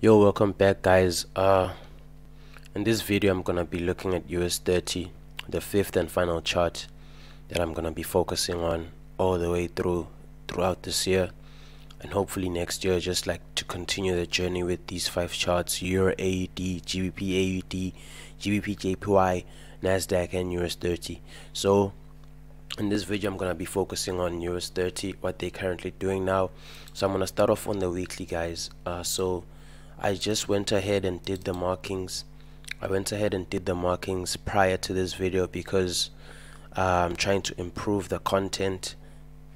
Yo, welcome back guys. In this video I'm gonna be looking at US30, the fifth and final chart that I'm gonna be focusing on all the way throughout this year and hopefully next year, just like to continue the journey with these 5 charts: Euro AUD, GBP AUD, GBP JPY, Nasdaq, and US30. So in this video I'm gonna be focusing on US30, what they're currently doing now. So I'm gonna start off on the weekly, guys. So I just went ahead and did the markings. Prior to this video because I'm trying to improve the content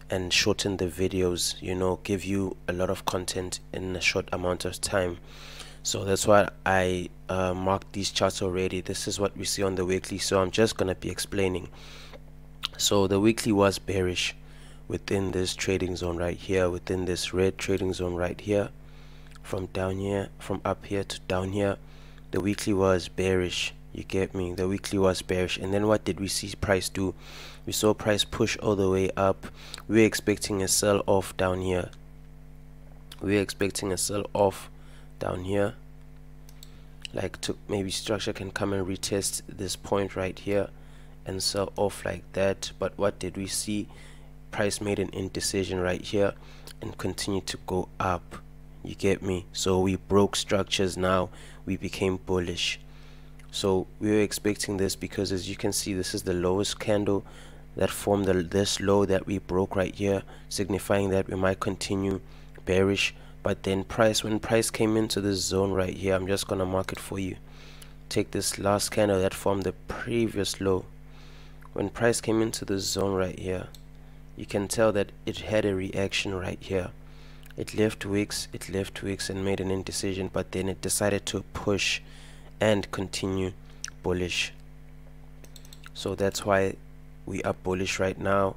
and shorten the videos, give you a lot of content in a short amount of time. So that's why I marked these charts already. This is what we see on the weekly, so I'm just gonna be explaining. So the weekly was bearish within this trading zone right here, within this red trading zone right here. From up here to down here, the weekly was bearish. You get me? The weekly was bearish. And then what did we see price do? We saw price push all the way up. We were expecting a sell off down here. Like maybe structure can come and retest this point right here and sell off like that. But what did we see? Price made an indecision right here and continued to go up. You get me? So we broke structures. Now we became bullish. So we were expecting this because, as you can see, this is the lowest candle that formed this low that we broke right here, signifying that we might continue bearish. But then when price came into this zone right here, I'm just gonna mark it for you. Take this last candle that formed the previous low. When price came into this zone right here, you can tell that it had a reaction right here. It left wicks and made an indecision, but then it decided to push and continue bullish. So that's why we are bullish right now.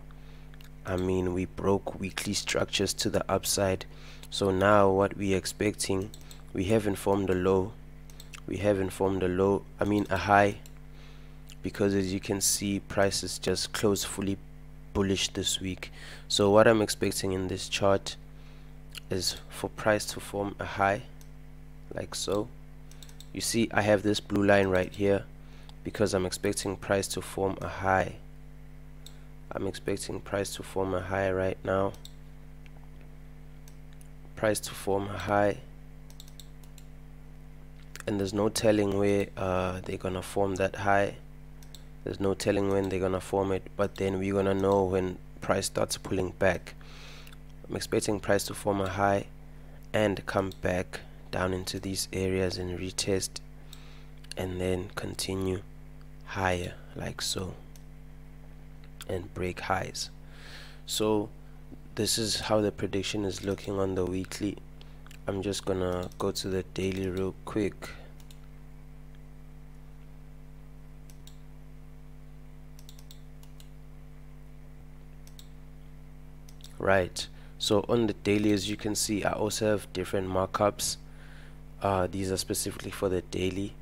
I mean, we broke weekly structures to the upside. So now what we're expecting, we haven't formed a low. A high, because as you can see, prices just closed fully bullish this week. So what I'm expecting in this chart is for price to form a high like so. You see, I have this blue line right here because I'm expecting price to form a high. I'm expecting price to form a high right now. Price to form a high, and there's no telling where they're gonna form that high. There's no telling when they're gonna form it, but then we're gonna know when price starts pulling back. I'm expecting price to form a high and come back down into these areas and retest and then continue higher like so and break highs. So this is how the prediction is looking on the weekly. I'm just gonna go to the daily real quick. Right, so on the daily, as you can see, I also have different markups. These are specifically for the daily.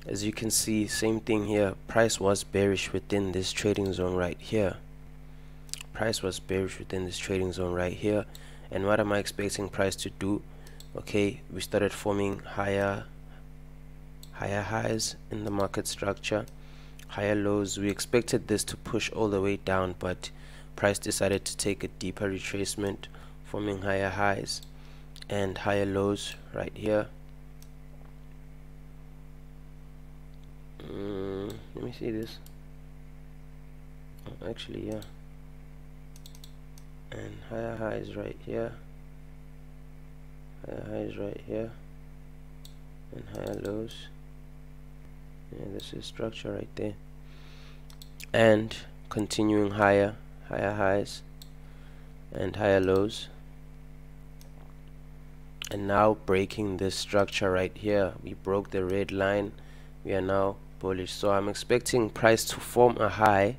As you can see, same thing here. Price was bearish within this trading zone right here. And what am I expecting price to do? Okay, we started forming higher highs in the market structure, higher lows. We expected this to push all the way down, but price decided to take a deeper retracement, forming higher highs and higher lows right here. Let me see this. Oh, actually, yeah. And higher highs right here, and higher lows. Yeah, this is structure right there. And continuing higher highs and higher lows, and now breaking this structure right here. We broke the red line. We are now bullish. So I'm expecting price to form a high,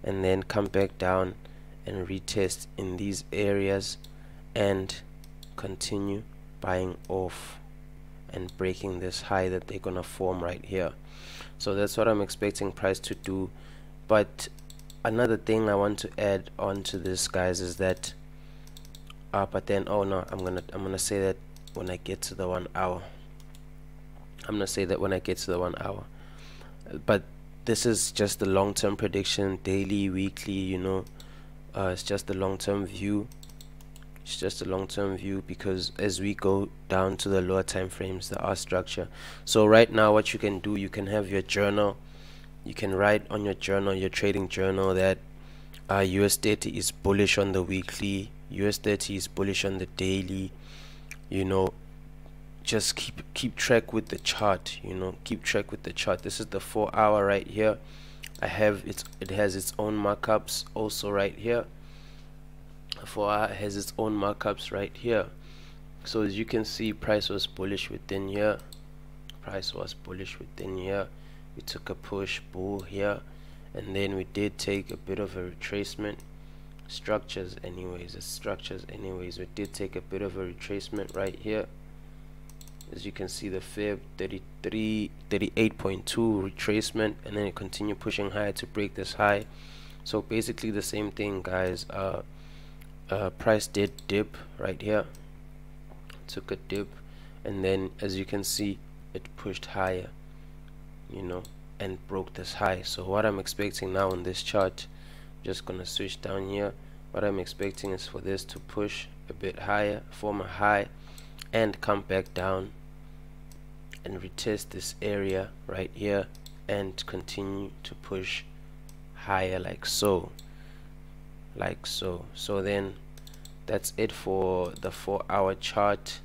and then come back down and retest in these areas and continue buying off and breaking this high that they're gonna form right here. So that's what I'm expecting price to do. But another thing I want to add on to this, guys, is that but then, oh no, I'm gonna say that when I get to the 1 hour. I'm gonna say that when I get to the 1 hour. But this is just the long-term prediction, daily, weekly, you know. It's just the long-term view. It's just a long-term view, because as we go down to the lower time frames, there are structure. So right now, what you can do, you can have your journal. You can write on your journal, your trading journal, that US30 is bullish on the weekly, US30 is bullish on the daily. You know, just keep track with the chart. You know, keep track with the chart. This is the 4 hour right here. It has its own markups also right here. 4 hour has its own markups right here. So as you can see, price was bullish within here. Price was bullish within here. We took a push bull here, and then we did take a bit of a retracement. Structures anyways, we did take a bit of a retracement right here. As you can see, the fib 38.2 retracement, and then it continued pushing higher to break this high. So basically the same thing, guys. Price did dip right here, took a dip, and then as you can see, it pushed higher, you know, and broke this high. So what I'm expecting now on this chart, just gonna switch down here. What I'm expecting is for this to push a bit higher, form a high, and come back down and retest this area right here, and continue to push higher like so, so then that's it for the 4 hour chart.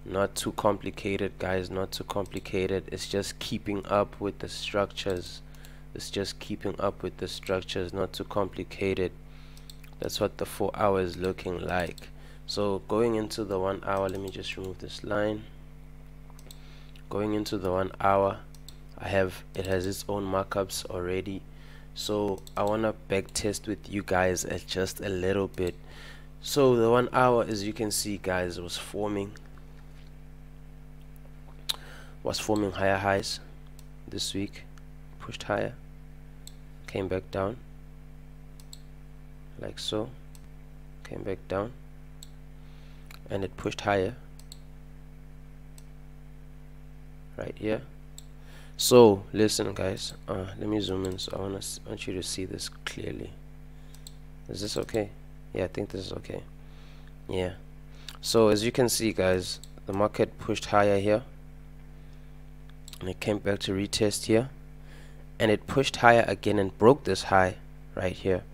Not too complicated, guys, not too complicated. It's just keeping up with the structures. Not too complicated. That's what the 4 hour is looking like. So going into the 1 hour, let me just remove this line. Going into the 1 hour, it has its own markups already. So I want to back test with you guys at just a little bit. So the 1 hour, as you can see, guys, was forming higher highs this week, pushed higher, came back down like so, came back down, and it pushed higher right here. So listen, guys, let me zoom in, so I want you to see this clearly. Is this okay? Yeah, I think this is okay. Yeah, so as you can see, guys, the market pushed higher here, and it came back to retest here, and it pushed higher again and broke this high right here.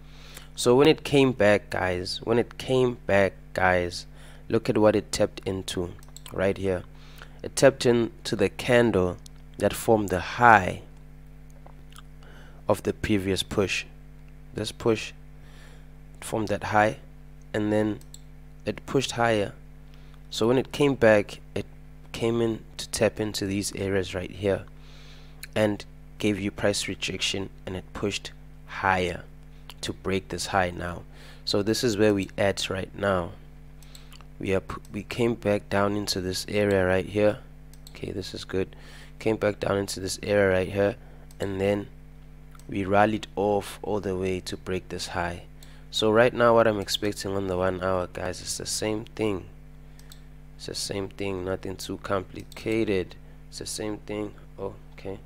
So when it came back, guys, look at what it tapped into right here. It tapped into the candle that formed the high of the previous push. This push formed that high, and then it pushed higher. So when it came back, it came in to tap into these areas right here and gave you price rejection, and it pushed higher to break this high now. So this is where we at right now. We came back down into this area right here. Okay, this is good. Came back down into this area right here, and then we rallied off all the way to break this high. So right now, what I'm expecting on the 1 hour, guys, is the same thing. It's the same thing, nothing too complicated. It's the same thing. Oh, okay.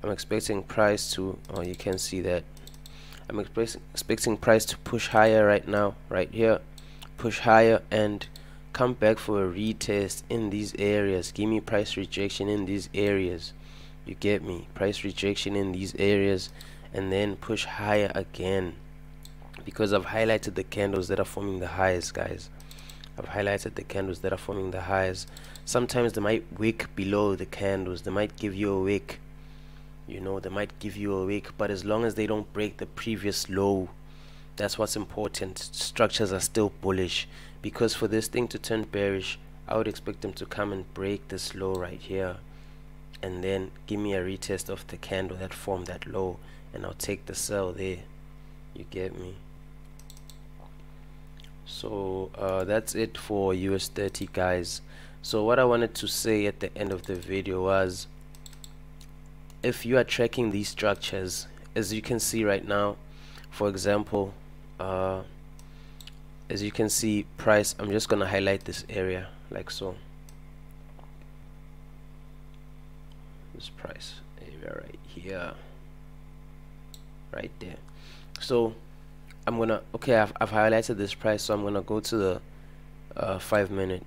I'm expecting price to, oh, you can see that. I'm expecting price to push higher right now, right here. Push higher and come back for a retest in these areas. Give me price rejection in these areas. You get me? Price rejection in these areas, and then push higher again. Because I've highlighted the candles that are forming the highs, guys. I've highlighted the candles that are forming the highs. Sometimes they might wick below the candles. They might give you a wick. You know, they might give you a wick, but as long as they don't break the previous low, that's what's important. Structures are still bullish, because for this thing to turn bearish, I would expect them to come and break this low right here, and then give me a retest of the candle that formed that low, and I'll take the sell there. You get me? So that's it for US30, guys. So what I wanted to say at the end of the video was, if you are tracking these structures, as you can see right now, for example, as you can see, price, I'm just gonna highlight this area like so, this price area right here, right there. So I'm gonna, okay, I've highlighted this price, so I'm gonna go to the 5-minute.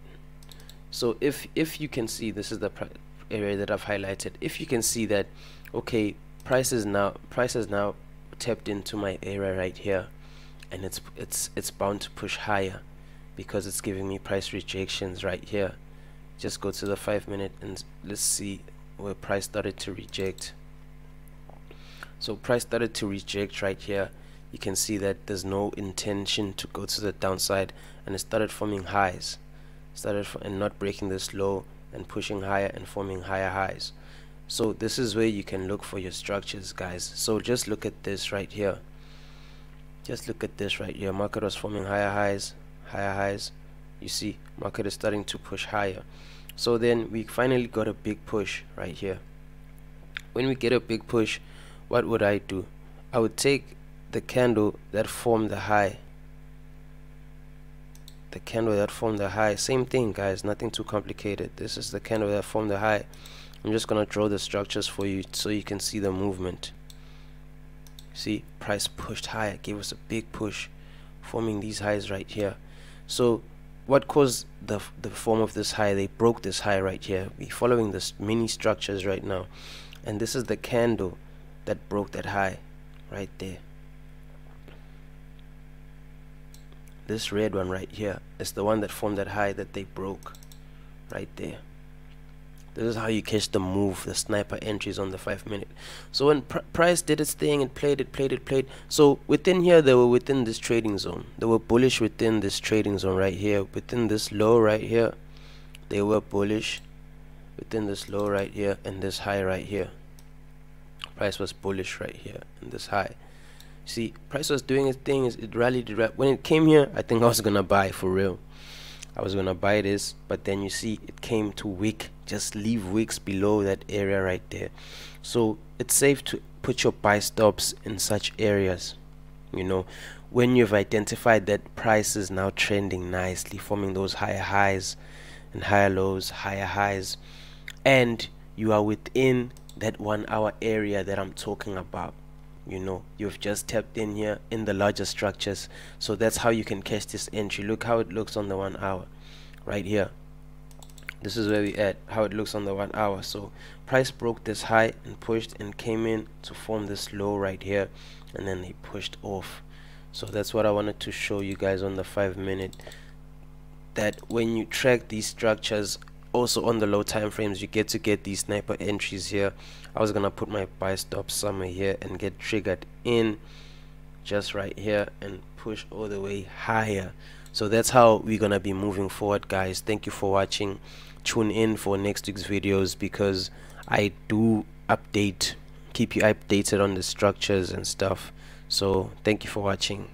So if you can see, this is the area that I've highlighted. If you can see that, okay, price has now tapped into my area right here, and it's bound to push higher because it's giving me price rejections right here. Just go to the 5-minute and let's see where price started to reject. So price started to reject right here. You can see that there's no intention to go to the downside, and it started forming highs, and not breaking this low and pushing higher and forming higher highs. So this is where you can look for your structures, guys. So just look at this right here. Just look at this right here. Market was forming higher highs. You see, market is starting to push higher. So then we finally got a big push right here. When we get a big push, what would I do? I would take the candle that formed the high. The candle that formed the high, same thing, guys, nothing too complicated. This is the candle that formed the high. I'm just gonna draw the structures for you so you can see the movement. See, price pushed higher, gave us a big push, forming these highs right here. So what caused the form of this high? They broke this high right here. We're following this mini structures right now, and this is the candle that broke that high right there. This red one right here is the one that formed that high that they broke right there. This is how you catch the move, the sniper entries on the 5-minute. So when price did its thing and played. So within here, they were within this trading zone. They were bullish within this trading zone right here. Within this low right here, they were bullish. Within this low right here and this high right here, price was bullish right here and this high. See, price was doing its thing. It rallied. When it came here, I think I was gonna buy for real. I was gonna buy this, but then you see it came to wick. Just leave wicks below that area right there. So it's safe to put your buy stops in such areas, you know, when you've identified that price is now trending nicely, forming those higher highs and higher lows, higher highs, and you are within that 1 hour area that I'm talking about. You know, you've just tapped in here in the larger structures. So that's how you can catch this entry. Look how it looks on the 1 hour right here. This is where we at, how it looks on the 1 hour. So price broke this high and pushed and came in to form this low right here, and then they pushed off. So that's what I wanted to show you guys on the 5-minute, that when you track these structures also on the low time frames, you get these sniper entries here. I was gonna put my buy stop somewhere here and get triggered in just right here and push all the way higher. So that's how we're gonna be moving forward, guys. Thank you for watching. Tune in for next week's videos because I do keep you updated on the structures and stuff. So thank you for watching.